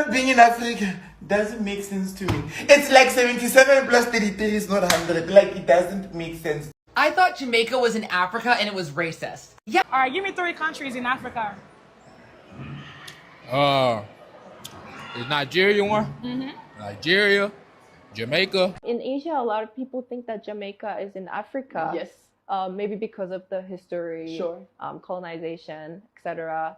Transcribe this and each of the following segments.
not being in Africa doesn't make sense to me. It's like 77 plus 33 is not 100. Like, it doesn't make sense. I thought Jamaica was in Africa and it was racist. Yeah. All right, give me 3 countries in Africa. Is Nigeria one? Nigeria, Jamaica. In Asia, a lot of people think that Jamaica is in Africa. Yes. Maybe because of the history, Sure. Colonization, etc.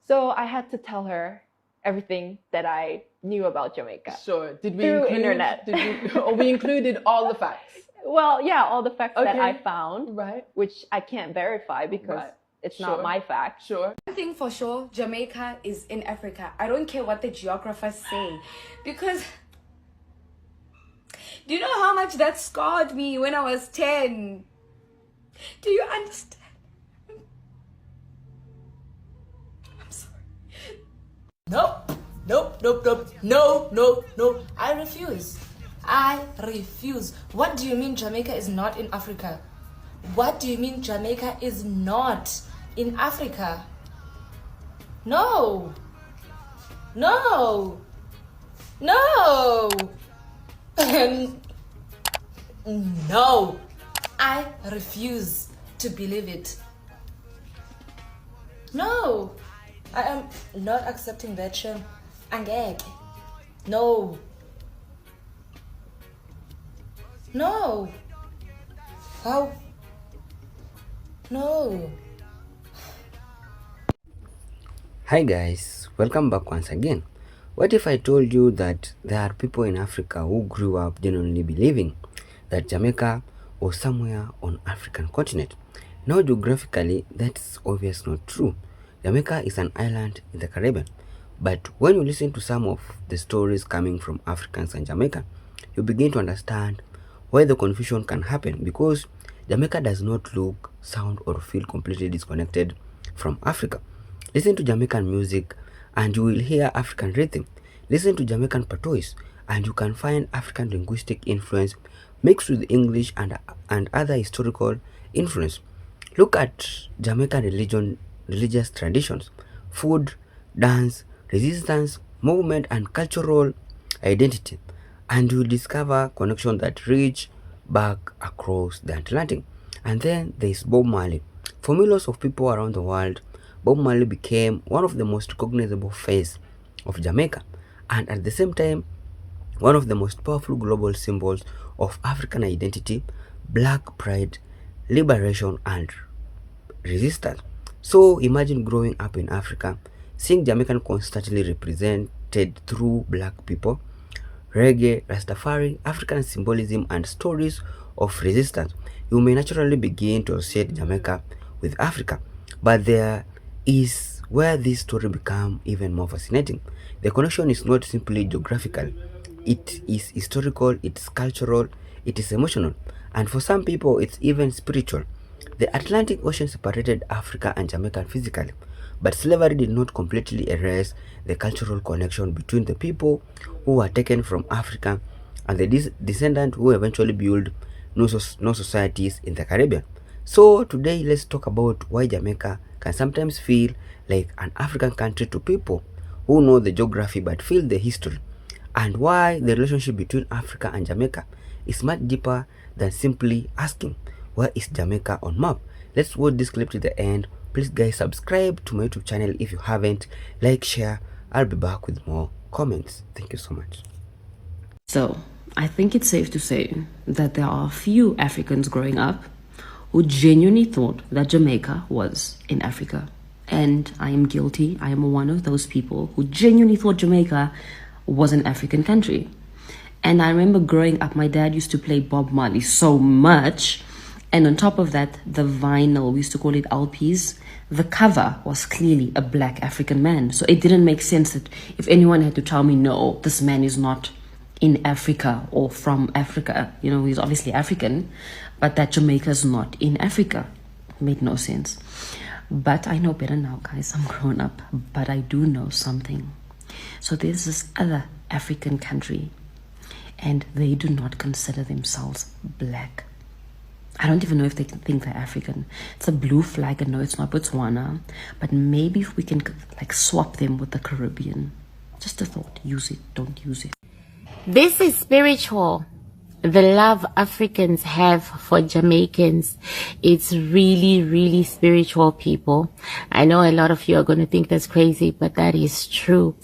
So I had to tell her everything that I knew about Jamaica. Sure. Did we Through include, internet. we included all the facts. Well, yeah, all the facts that Okay. I found, Right. which I can't verify because Right. it's Sure. not my fact. Sure. One thing for sure, Jamaica is in Africa. I don't care what the geographers say. Because do you know how much that scarred me when I was 10? Do you understand? I'm sorry. Nope. No. I refuse. What do you mean Jamaica is not in Africa? What do you mean Jamaica is not in Africa? No. No. I refuse to believe it. No. I am not accepting that shame. Angeke. No. How? No. Hi guys, welcome back once again. What if I told you that there are people in Africa who grew up genuinely believing that Jamaica was somewhere on African continent? Now geographically, that's obviously not true. Jamaica is an island in the Caribbean. But when you listen to some of the stories coming from Africans and Jamaica, you begin to understand why the confusion can happen, because Jamaica does not look, sound or feel completely disconnected from Africa. Listen to Jamaican music and you will hear African rhythm. Listen to Jamaican patois and you can find African linguistic influence mixed with English and other historical influence. Look at Jamaican religious traditions, food, dance, resistance, movement and cultural identity, and you will discover connections that reach back across the Atlantic. And then there is Bob Marley. For millions of people around the world, Bob Marley became one of the most recognizable faces of Jamaica, and at the same time, one of the most powerful global symbols of African identity, black pride, liberation, and resistance. So imagine growing up in Africa, seeing Jamaican constantly represented through black people, reggae, Rastafari, African symbolism, and stories of resistance. You may naturally begin to associate Jamaica with Africa, but there is where this story becomes even more fascinating. The connection is not simply geographical, it is historical, it's cultural, it is emotional, and for some people it's even spiritual. The Atlantic Ocean separated Africa and Jamaica physically, but slavery did not completely erase the cultural connection between the people who were taken from Africa and the descendants who eventually built new societies in the Caribbean. So today let's talk about why Jamaica can sometimes feel like an African country to people who know the geography but feel the history, and why the relationship between Africa and Jamaica is much deeper than simply asking where is Jamaica on map. Let's watch this clip to the end. Please guys, subscribe to my YouTube channel if you haven't, like, share. I'll be back with more comments. Thank you so much. So I think it's safe to say that there are a few Africans growing up who genuinely thought that Jamaica was in Africa. And I am guilty. I am one of those people who genuinely thought Jamaica was an African country. And I remember growing up, my dad used to play Bob Marley so much. And on top of that, the vinyl, we used to call it LPs, the cover was clearly a black African man. So it didn't make sense that if anyone had to tell me, no, this man is not in Africa or from Africa, you know, he's obviously African, but that Jamaica is not in Africa, made no sense. But I know better now, guys. I'm grown up, but I do know something. So there's this other African country, and they do not consider themselves black. I don't even know if they think they're African. It's a blue flag, and no, it's not Botswana, but maybe if we can like swap them with the Caribbean. Just a thought. Use it, don't use it. This is spiritual. The love Africans have for Jamaicans, it's really, really spiritual, people. I know a lot of you are going to think that's crazy, but that is true.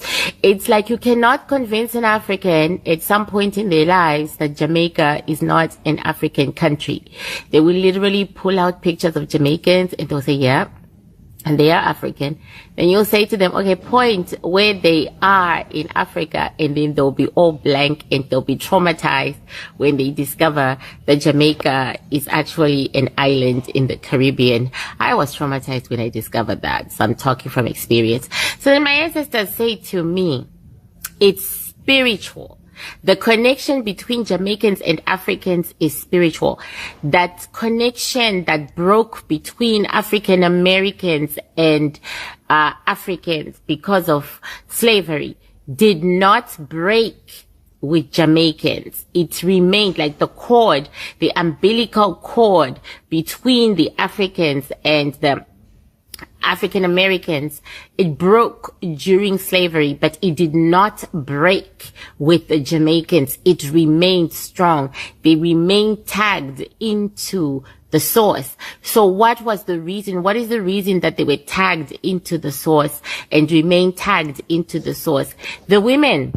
It's like you cannot convince an African at some point in their lives that Jamaica is not an African country. They will literally pull out pictures of Jamaicans and they'll say, yeah, and they are African. Then you'll say to them, okay, point where they are in Africa, and then they'll be all blank and they'll be traumatized when they discover that Jamaica is actually an island in the Caribbean. I was traumatized when I discovered that, so I'm talking from experience. So then my ancestors say to me, it's spiritual. The connection between Jamaicans and Africans is spiritual. That connection that broke between African Americans and Africans because of slavery did not break with Jamaicans. It remained like the cord, the umbilical cord between the Africans and the African Americans. It broke during slavery, but it did not break with the Jamaicans. It remained strong. They remained tagged into the source. So what was the reason? What is the reason that they were tagged into the source and remained tagged into the source? The women,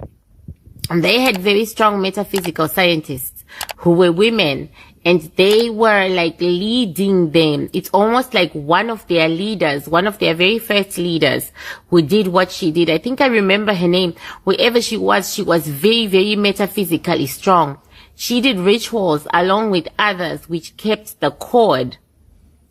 they had very strong metaphysical scientists who were women, and they were like leading them. It's almost like one of their leaders, one of their very first leaders who did what she did. I think I remember her name. Wherever she was very, very metaphysically strong. She did rituals along with others which kept the cord,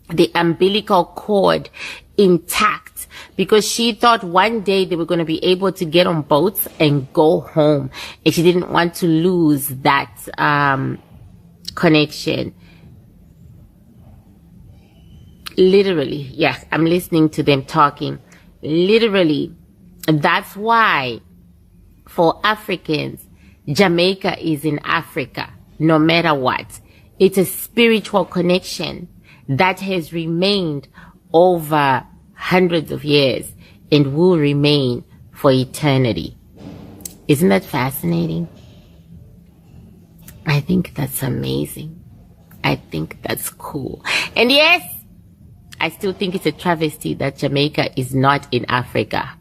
the umbilical cord, intact, because she thought one day they were going to be able to get on boats and go home, and she didn't want to lose that connection. Literally, yes, I'm listening to them talking. Literally, that's why for Africans, Jamaica is in Africa, no matter what. It's a spiritual connection that has remained over hundreds of years and will remain for eternity. Isn't that fascinating? I think that's amazing. I think that's cool. And yes, I still think it's a travesty that Jamaica is not in Africa.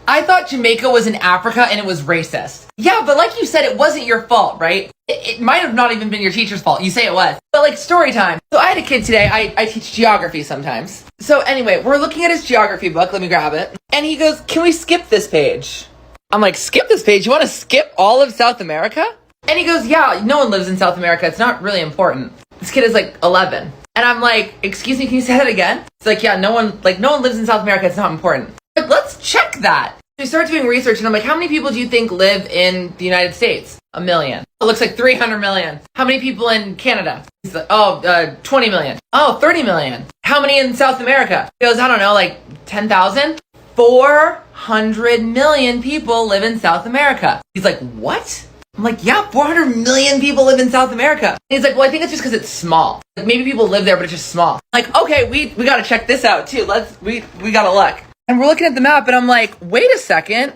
I thought Jamaica was in Africa and it was racist. Yeah, but like you said, it wasn't your fault, right? It might have not even been your teacher's fault. You say it was. But like, story time. So I had a kid today. I teach geography sometimes. So anyway, we're looking at his geography book. Let me grab it. And he goes, can we skip this page? I'm like, skip this page? You want to skip all of South America? And he goes, yeah, no one lives in South America. It's not really important. This kid is like 11. And I'm like, excuse me, can you say that again? It's like, yeah, no one lives in South America. It's not important. Like, let's check that. So we start doing research and I'm like, how many people do you think live in the United States? 1 million. It looks like 300 million. How many people in Canada? He's like, 20 million. Oh, 30 million. How many in South America? He goes, I don't know, like 10,000? 400 million people live in South America. He's like, what? I'm like, yeah, 400 million people live in South America. And he's like, well, I think it's just because it's small. Like, maybe people live there, but it's just small. I'm like, okay, we got to check this out too. We got to look. And we're looking at the map and I'm like, wait a second.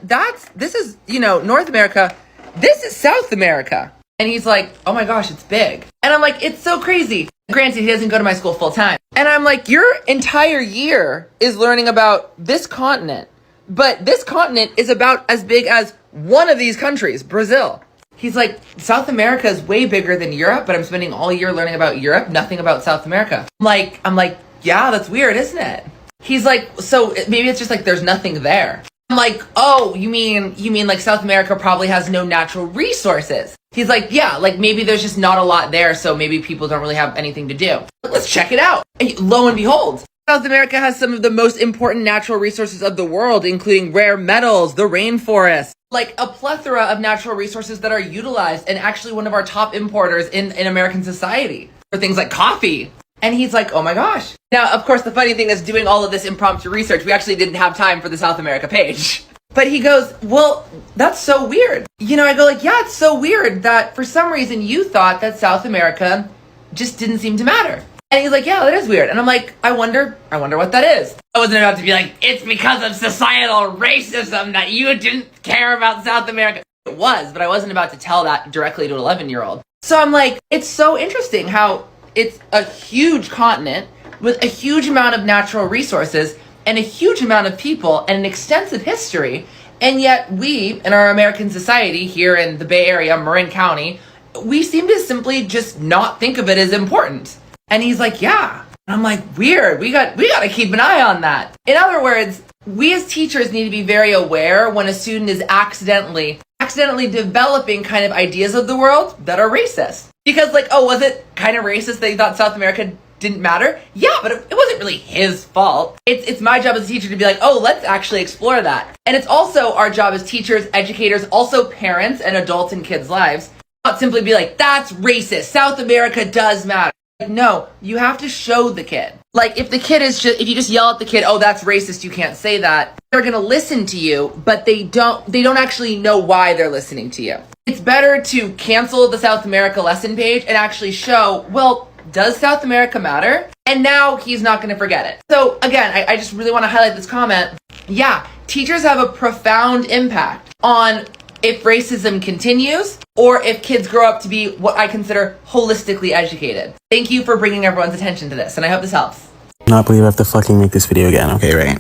This is, North America. This is South America. And he's like, oh my gosh, it's big. And I'm like, it's so crazy. Granted, he doesn't go to my school full time. And I'm like, your entire year is learning about this continent. But this continent is about as big as one of these countries, Brazil. He's like, South America is way bigger than Europe, but I'm spending all year learning about Europe, nothing about South America. I'm like, yeah, that's weird, isn't it? He's like, so maybe it's just like there's nothing there. I'm like, oh, you mean like South America probably has no natural resources? He's like, yeah, like maybe there's just not a lot there, so maybe people don't really have anything to do. Let's check it out. And lo and behold, South America has some of the most important natural resources of the world, including rare metals, the rainforest, like a plethora of natural resources that are utilized and actually one of our top importers in American society for things like coffee. And he's like, oh my gosh. Now, of course, the funny thing is doing all of this impromptu research, we actually didn't have time for the South America page. But he goes, well, that's so weird. I go like, yeah, it's so weird that for some reason you thought that South America just didn't seem to matter. And he's like, yeah, that is weird. And I'm like, I wonder what that is. I wasn't about to be like, it's because of societal racism that you didn't care about South America. It was, but I wasn't about to tell that directly to an 11-year-old. So I'm like, it's so interesting how it's a huge continent with a huge amount of natural resources and a huge amount of people and an extensive history. And yet we, in our American society here in the Bay Area, Marin County, we seem to simply just not think of it as important. And he's like, yeah. And I'm like, weird. We got to keep an eye on that. In other words, we as teachers need to be very aware when a student is accidentally developing kind of ideas of the world that are racist. Because like, oh, was it kind of racist that you thought South America didn't matter? Yeah, but it wasn't really his fault. It's my job as a teacher to be like, oh, let's actually explore that. And it's also our job as teachers, educators, also parents and adults in kids' lives, not simply be like, that's racist. South America does matter. No, you have to show the kid. Like if you just yell at the kid, oh, that's racist, you can't say that, they're gonna listen to you, but they don't actually know why they're listening to you. It's better to cancel the South America lesson page and actually show, well, does South America matter? And now he's not gonna forget it. So again, I just really wanna highlight this comment. Yeah, teachers have a profound impact on if racism continues or if kids grow up to be what I consider holistically educated. Thank you for bringing everyone's attention to this, and I hope this helps. Not believe I have to fucking make this video again. Okay, right?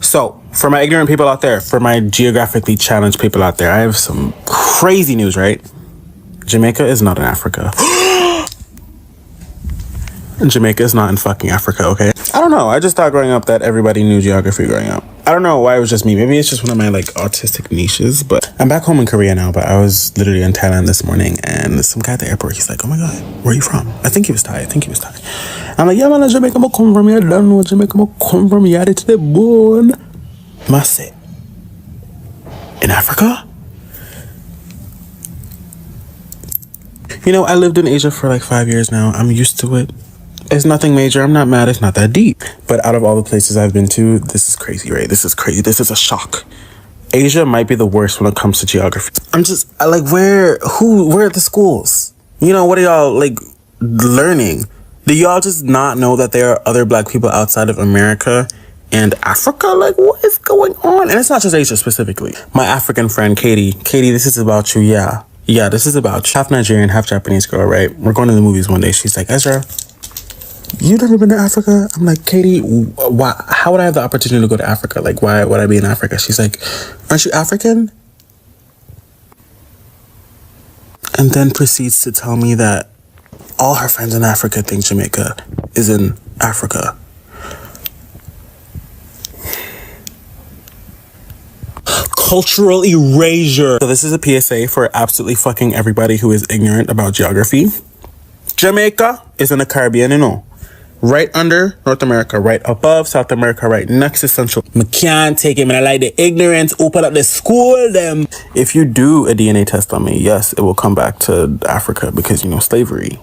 So, for my ignorant people out there, for my geographically challenged people out there, I have some crazy news, right? Jamaica is not in Africa. Jamaica is not in fucking Africa, okay? I don't know. I just thought growing up that everybody knew geography growing up. I don't know why it was just me. Maybe it's just one of my like autistic niches, but I'm back home in Korea now, but I was literally in Thailand this morning and some guy at the airport, he's like, oh my God, where are you from? I think he was Thai. I'm like, yeah, man, Jamaica, I come from here. I don't know Jamaica, I come from here to the bone. Masse. In Africa? You know, I lived in Asia for like 5 years now. I'm used to it. It's nothing major. I'm not mad. It's not that deep. But out of all the places I've been to, this is crazy, right? This is crazy. This is a shock. Asia might be the worst when it comes to geography. Where are the schools? You know, what are y'all like learning? Do y'all just not know that there are other black people outside of America and Africa? Like, what is going on? And it's not just Asia specifically. My African friend, Katie, this is about you. Yeah, this is about you. Half Nigerian, half Japanese girl, right? We're going to the movies one day. She's like, Ezra, you never been to Africa? I'm like, Katie, why? How would I have the opportunity to go to Africa? Like, why would I be in Africa? She's like, aren't you African? And then proceeds to tell me that all her friends in Africa think Jamaica is in Africa. Cultural erasure. So this is a PSA for absolutely fucking everybody who is ignorant about geography. Jamaica is in the Caribbean, you know. Right under North America, right above South America, right next to Central. I can't take it, man. I like the ignorance. Open up the school, them. If you do a DNA test on me, yes, it will come back to Africa because, you know, slavery.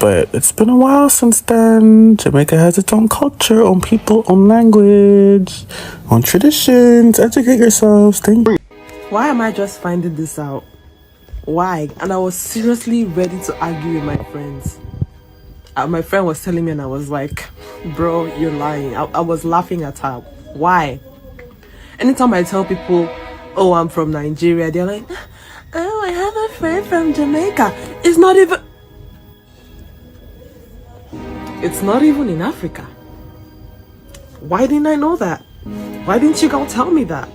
But it's been a while since then. Jamaica has its own culture, own people, own language, own traditions. Educate yourselves. Thank you. Why am I just finding this out? Why? And I was seriously ready to argue with my friends. My friend was telling me and I was like, bro, you're lying. I was laughing at her. Why? Anytime I tell people, oh, I'm from Nigeria, they're like, oh, I have a friend from Jamaica. It's not even in Africa. Why didn't I know that? Why didn't you go tell me that?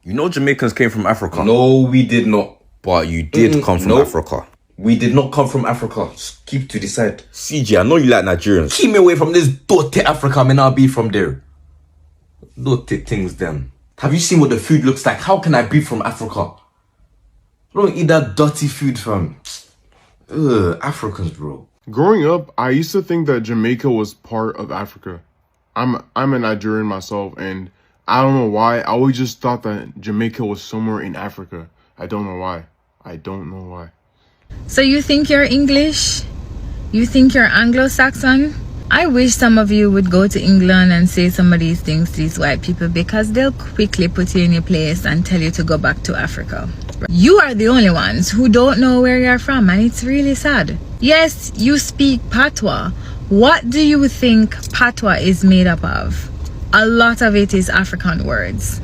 You know Jamaicans came from Africa. No, we did not. But you did come from Africa. We did not come from Africa. Just keep to the side. CJ, I know you like Nigerians. Keep me away from this dirty Africa, man. I'll be from there. Dirty things, them. Have you seen what the food looks like? How can I be from Africa? I don't eat that dirty food, fam. Ugh, Africans, bro. Growing up, I used to think that Jamaica was part of Africa. I'm a Nigerian myself, and I don't know why. I always just thought that Jamaica was somewhere in Africa. I don't know why. So you think you're English? You think you're Anglo-Saxon? I wish some of you would go to England and say some of these things to these white people, because they'll quickly put you in your place and tell you to go back to Africa. diaspora. You are the only ones who don't know where you're from, and it's really sad. Yes, you speak Patois. What do you think Patois is made up of? A lot of it is African words.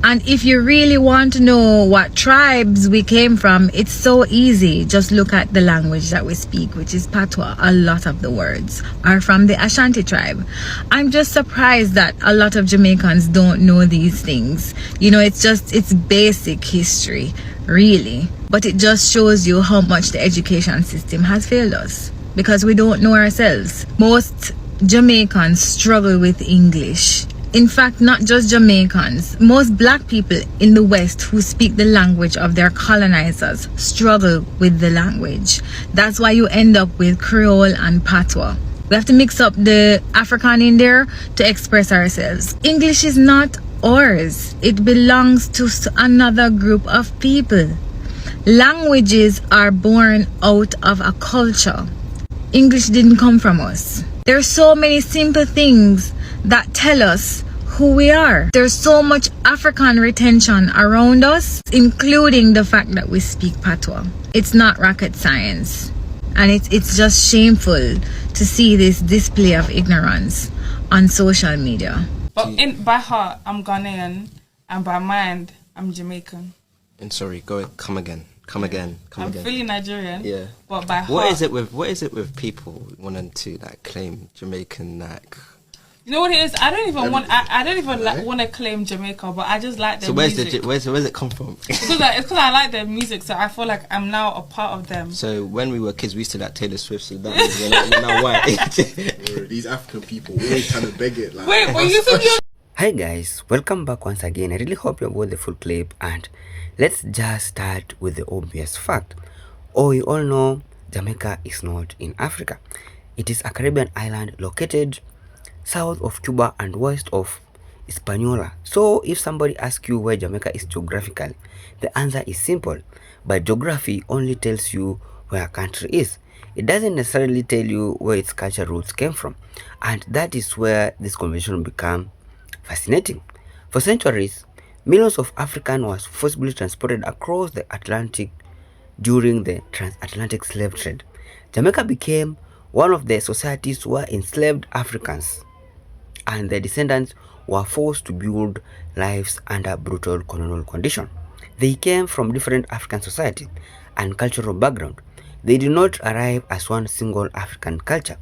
And if you really want to know what tribes we came from, it's so easy. Just look at the language that we speak, which is Patois. A lot of the words are from the Ashanti tribe. I'm just surprised that a lot of Jamaicans don't know these things. You know, it's basic history, really. But it just shows you how much the education system has failed us, because we don't know ourselves. Most Jamaicans struggle with English. In fact, not just Jamaicans, most black people in the West who speak the language of their colonizers struggle with the language. That's why you end up with Creole and Patois. We have to mix up the African in there to express ourselves. English is not ours. It belongs to another group of people. Languages are born out of a culture. English didn't come from us. There are so many simple things that tell us who we are. There's so much African retention around us, including the fact that we speak Patois. It's not rocket science, and it's just shameful to see this display of ignorance on social media. But by heart, I'm Ghanaian, and by mind, I'm Jamaican. And sorry, come again. I'm fully Nigerian. Yeah. But by heart, what is it with people wanting to like claim Jamaican like? You know what it is? I don't even want to claim Jamaica, but I just like their music. Where's it come from? It's because I like their music, so I feel like I'm now a part of them. So when we were kids, we used to like Taylor Swift, so that means we're now white. These African people, we're kind of beg it. Like, wait, you said you. Hi guys, welcome back once again. I really hope you watched the full clip, and let's just start with the obvious fact. You all know Jamaica is not in Africa. It is a Caribbean island located south of Cuba and west of Hispaniola. So if somebody asks you where Jamaica is geographically, the answer is simple. But geography only tells you where a country is. It doesn't necessarily tell you where its cultural roots came from. And that is where this conversation becomes fascinating. For centuries, millions of Africans were forcibly transported across the Atlantic during the transatlantic slave trade. Jamaica became one of the societies where enslaved Africans and their descendants were forced to build lives under brutal colonial conditions. They came from different African societies and cultural backgrounds. They did not arrive as one single African culture.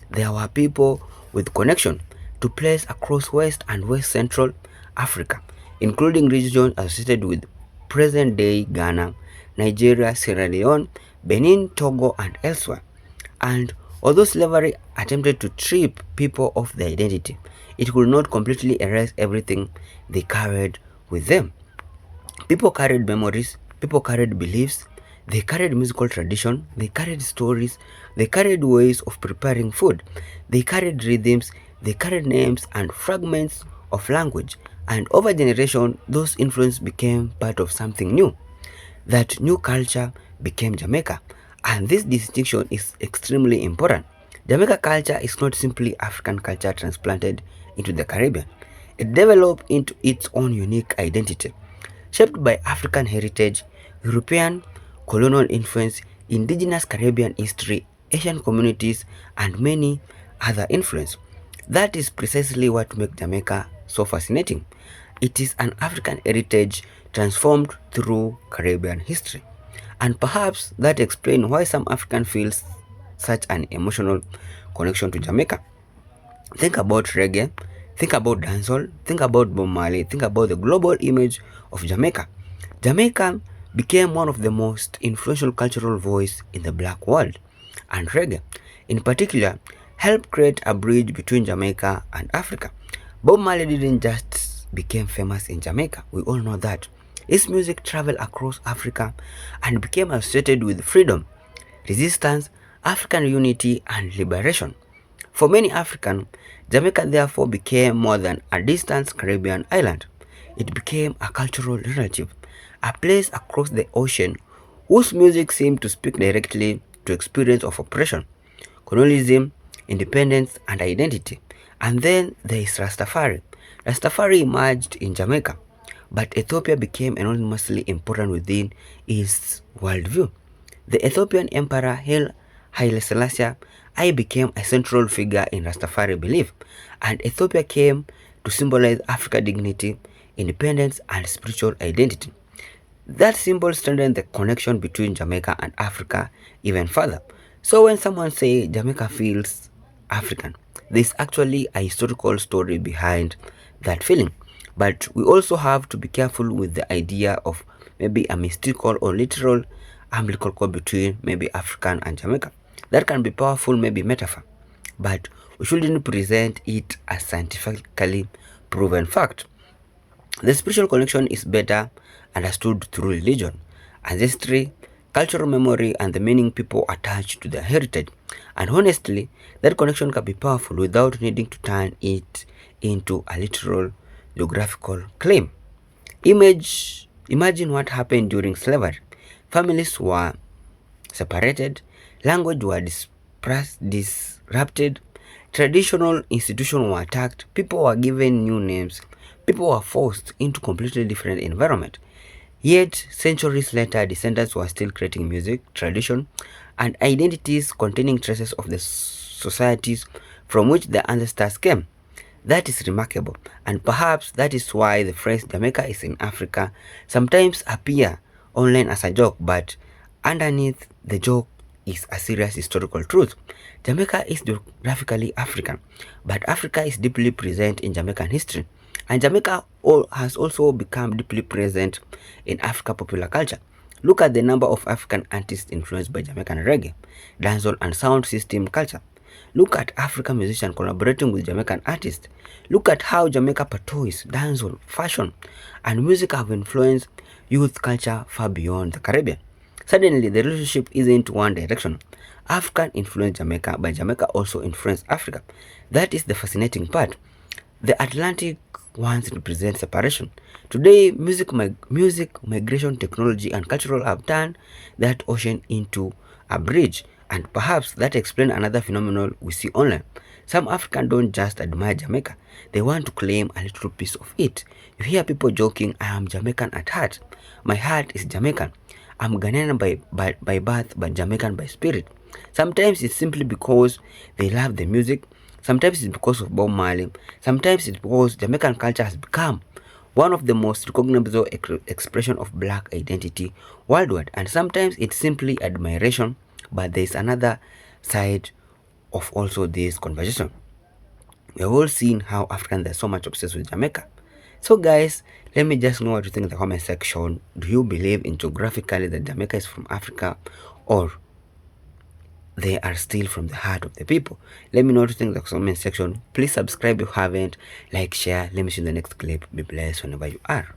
There were people with connection to places across West and West Central Africa, including regions associated with present-day Ghana, Nigeria, Sierra Leone, Benin, Togo, and elsewhere. And although slavery attempted to strip people of their identity, it could not completely erase everything they carried with them. People carried memories, people carried beliefs, they carried musical tradition, they carried stories, they carried ways of preparing food, they carried rhythms, they carried names and fragments of language. And over generations, those influences became part of something new. That new culture became Jamaica. And this distinction is extremely important. Jamaica culture is not simply African culture transplanted into the Caribbean. It developed into its own unique identity, shaped by African heritage, European colonial influence, indigenous Caribbean history, Asian communities, and many other influences. That is precisely what makes Jamaica so fascinating. It is an African heritage transformed through Caribbean history. And perhaps that explains why some Africans feel such an emotional connection to Jamaica. Think about reggae, think about dancehall, think about Bob Marley, think about the global image of Jamaica. Jamaica became one of the most influential cultural voices in the black world, and reggae, in particular, helped create a bridge between Jamaica and Africa. Bob Marley didn't just become famous in Jamaica, we all know that. His music traveled across Africa and became associated with freedom, resistance, African unity, and liberation. For many Africans, Jamaica therefore became more than a distant Caribbean island. It became a cultural relative, a place across the ocean whose music seemed to speak directly to experience of oppression, colonialism, independence, and identity. And then there is Rastafari. Rastafari emerged in Jamaica, but Ethiopia became enormously important within its worldview. The Ethiopian Emperor Haile Selassie I became a central figure in Rastafari belief, and Ethiopia came to symbolize Africa's dignity, independence, and spiritual identity. That symbol strengthened the connection between Jamaica and Africa even further. So when someone says Jamaica feels African, there's actually a historical story behind that feeling. But we also have to be careful with the idea of maybe a mystical or literal umbilical cord between maybe African and Jamaica. That can be powerful, maybe metaphor, but we shouldn't present it as scientifically proven fact. The spiritual connection is better understood through religion, ancestry, cultural memory, and the meaning people attach to their heritage. And honestly, that connection can be powerful without needing to turn it into a literal geographical claim. Imagine what happened during slavery. Families were separated, language were disrupted, traditional institutions were attacked, people were given new names, people were forced into completely different environment. Yet, centuries later, descendants were still creating music, tradition, and identities containing traces of the societies from which the ancestors came. That is remarkable, and perhaps that is why the phrase Jamaica is in Africa sometimes appear online as a joke, but underneath the joke is a serious historical truth. Jamaica is geographically African, but Africa is deeply present in Jamaican history, and Jamaica has also become deeply present in African popular culture. Look at the number of African artists influenced by Jamaican reggae, dancehall, and sound system culture. Look at African musicians collaborating with Jamaican artists. Look at how Jamaica patois, dancehall, fashion, and music have influenced youth culture far beyond the Caribbean. Suddenly, the relationship isn't one directional. African influenced Jamaica, but Jamaica also influenced Africa. That is the fascinating part. The Atlantic once represents separation. Today, music, migration, technology, and cultural have turned that ocean into a bridge. And perhaps that explains another phenomenon we see online. Some Africans don't just admire Jamaica, they want to claim a little piece of it. You hear people joking, I am Jamaican at heart. My heart is Jamaican. I'm Ghanaian by birth, but Jamaican by spirit. Sometimes it's simply because they love the music. Sometimes it's because of Bob Marley. Sometimes it's because Jamaican culture has become one of the most recognizable expression of black identity worldwide. And sometimes it's simply admiration, but there's another side of also this conversation. We have all seen how Africans are so much obsessed with Jamaica. So guys, let me just know what you think in the comment section. Do you believe in geographically that Jamaica is from Africa, or they are still from the heart of the people? Let me know what you think in the comment section. Please subscribe if you haven't. Like, share. Let me see you in the next clip. Be blessed whenever you are.